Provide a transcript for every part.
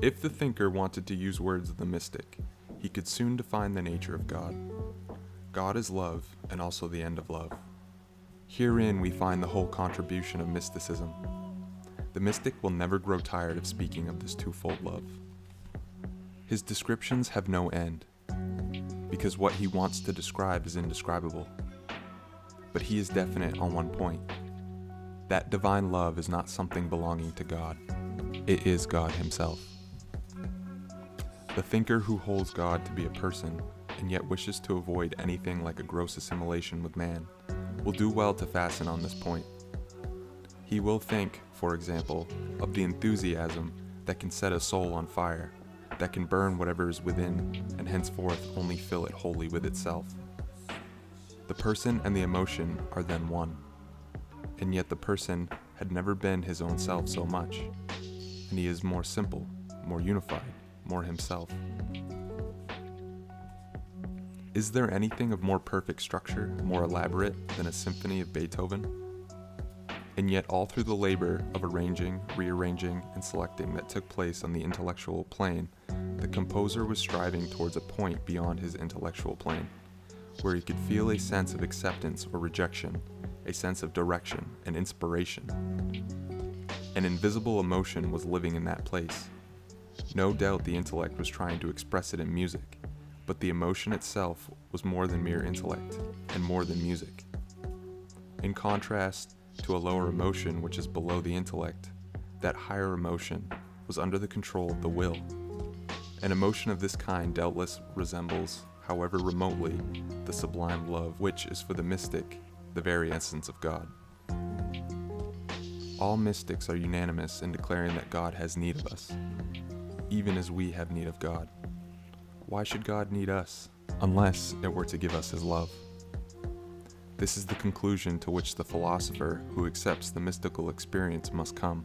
If the thinker wanted to use words of the mystic, he could soon define the nature of God. God is love, and also the end of love. Herein we find the whole contribution of mysticism. The mystic will never grow tired of speaking of this twofold love. His descriptions have no end, because what he wants to describe is indescribable. But he is definite on one point. That divine love is not something belonging to God. It is God himself. The thinker who holds God to be a person, and yet wishes to avoid anything like a gross assimilation with man, will do well to fasten on this point. He will think, for example, of the enthusiasm that can set a soul on fire, that can burn whatever is within, and henceforth only fill it wholly with itself. The person and the emotion are then one, and yet the person had never been his own self so much, and he is more simple, more unified, more himself. Is there anything of more perfect structure, more elaborate than a symphony of Beethoven? And yet all through the labor of arranging, rearranging, and selecting that took place on the intellectual plane, the composer was striving towards a point beyond his intellectual plane, where he could feel a sense of acceptance or rejection, a sense of direction and inspiration. An invisible emotion was living in that place. No doubt the intellect was trying to express it in music, but the emotion itself was more than mere intellect, and more than music. In contrast to a lower emotion which is below the intellect, that higher emotion was under the control of the will. An emotion of this kind doubtless resembles, however remotely, the sublime love which is for the mystic the very essence of God. All mystics are unanimous in declaring that God has need of us, even as we have need of God. Why should God need us, unless it were to give us his love? This is the conclusion to which the philosopher who accepts the mystical experience must come.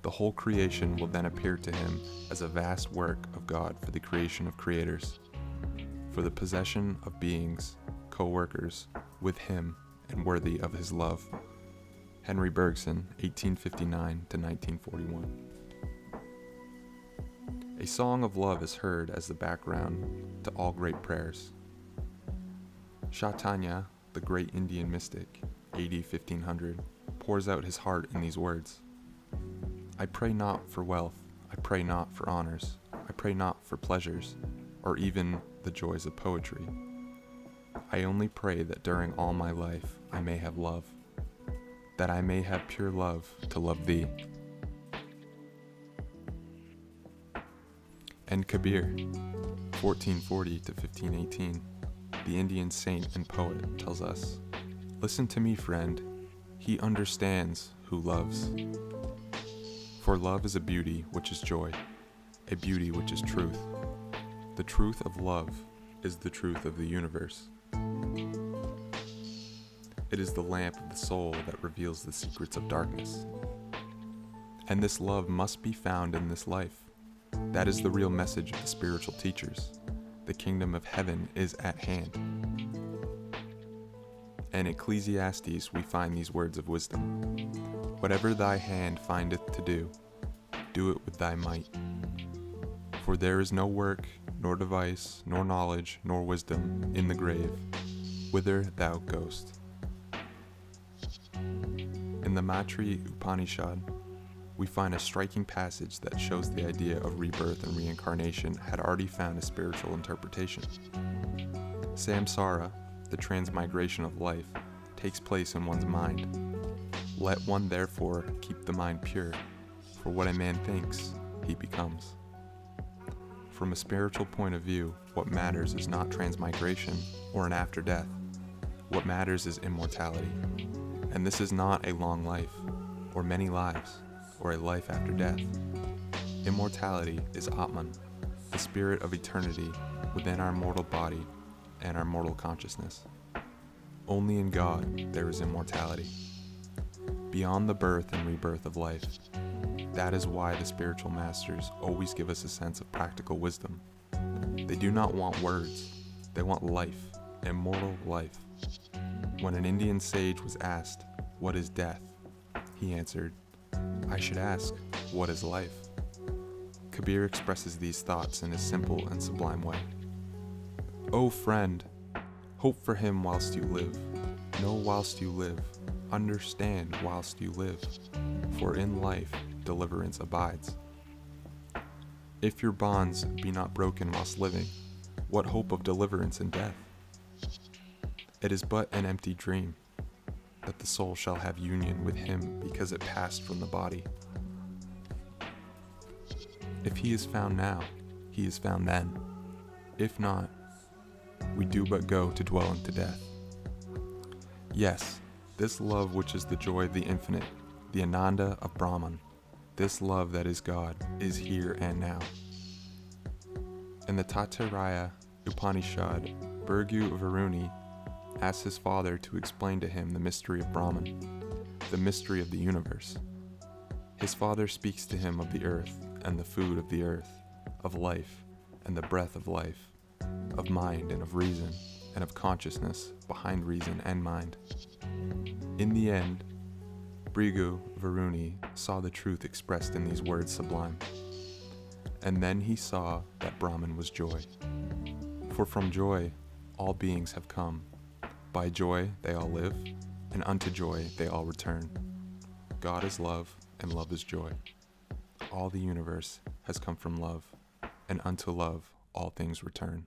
The whole creation will then appear to him as a vast work of God for the creation of creators, for the possession of beings, co-workers with him and worthy of his love. Henry Bergson, 1859 to 1941. A song of love is heard as the background to all great prayers. Chaitanya, the great Indian mystic, AD 1500, pours out his heart in these words. I pray not for wealth, I pray not for honors, I pray not for pleasures, or even the joys of poetry. I only pray that during all my life I may have love, that I may have pure love to love thee. And Kabir, 1440 to 1518, the Indian saint and poet, tells us, listen to me, friend, he understands who loves. For love is a beauty which is joy, a beauty which is truth. The truth of love is the truth of the universe. It is the lamp of the soul that reveals the secrets of darkness. And this love must be found in this life. That is the real message of the spiritual teachers. The kingdom of heaven is at hand. In Ecclesiastes we find these words of wisdom. Whatever thy hand findeth to do, do it with thy might. For there is no work, nor device, nor knowledge, nor wisdom in the grave, whither thou goest. In the Maitreya Upanishad, we find a striking passage that shows the idea of rebirth and reincarnation had already found a spiritual interpretation. Samsara, the transmigration of life, takes place in one's mind. Let one therefore keep the mind pure, for what a man thinks, he becomes. From a spiritual point of view, what matters is not transmigration or an after death. What matters is immortality. And this is not a long life, or many lives, or a life after death. Immortality is Atman, the spirit of eternity within our mortal body and our mortal consciousness. Only in God there is immortality, beyond the birth and rebirth of life. That is why the spiritual masters always give us a sense of practical wisdom. They do not want words, they want life, immortal life. When an Indian sage was asked, "What is death?" he answered, "I should ask, what is life?" Kabir expresses these thoughts in his simple and sublime way. O friend, hope for him whilst you live, know whilst you live, understand whilst you live, for in life deliverance abides. If your bonds be not broken whilst living, what hope of deliverance in death? It is but an empty dream, that the soul shall have union with him because it passed from the body. If he is found now, he is found then. If not, we do but go to dwell unto death. Yes, this love which is the joy of the infinite, the Ananda of Brahman, this love that is God, is here and now. In the Taittiriya Upanishad, Bhrigu Varuni asks his father to explain to him the mystery of Brahman, the mystery of the universe. His father speaks to him of the earth and the food of the earth, of life and the breath of life, of mind and of reason, and of consciousness behind reason and mind. In the end, Bhrigu Varuni saw the truth expressed in these words sublime. And then he saw that Brahman was joy. For from joy all beings have come. By joy they all live, and unto joy they all return. God is love, and love is joy. All the universe has come from love, and unto love all things return.